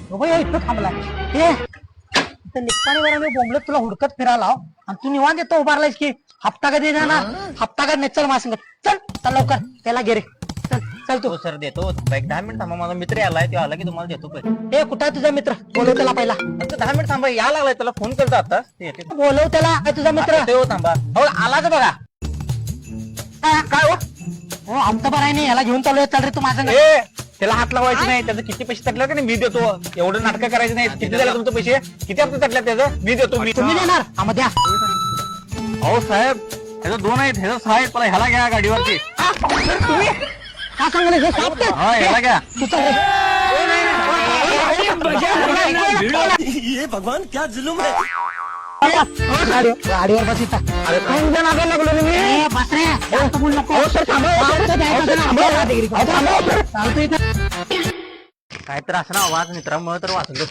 इथं थांबला इथं निघताना बरं मी बोंबलत तुला हुडकत फिरायला आणि तू निवांत येतो उभारलायस की हप्ता कधी देणार ना हप्ता कधी नाही चल माझं चल चल लवकर त्याला गे रे चल चल तू सर देतो एक 10 मिनिट थांबा माझा मित्र आलाय तो आला की तुम्हाला देतो ए कुठं तुझा मित्र बोलव त्याला पहिला 10 मिनिट थांबा या लागलाय त्याला फोन करतो आता बोलव त्याला तुझा मित्र थांबा हो आलाच बघा काय हो हप्ता भराय नाही याला घेऊन चालू चल रे तू माझं त्याला हात लावायचे नाही त्याचं किती पैसे तटले का नाही मी देतो एवढं नाटक करायचं नाही किती झालं तुमचे पैसे किती हप्ते तटले त्याचं मी देतो मी तुम्ही देणार द्या हो साहेब ह्याचं 2 आहेत ह्याचं 6 आहेत मला ह्याला घ्या गाडीवरती तुम्ही का सांगले हे साप हा ह्याला घ्या तू चल रे ये भगवान क्या जुलूम है गाडीवर बस इथं लागलो मी बस रे जास्त बोल नको काय तर असं आवाज मित्रांमुळे तर वाचलो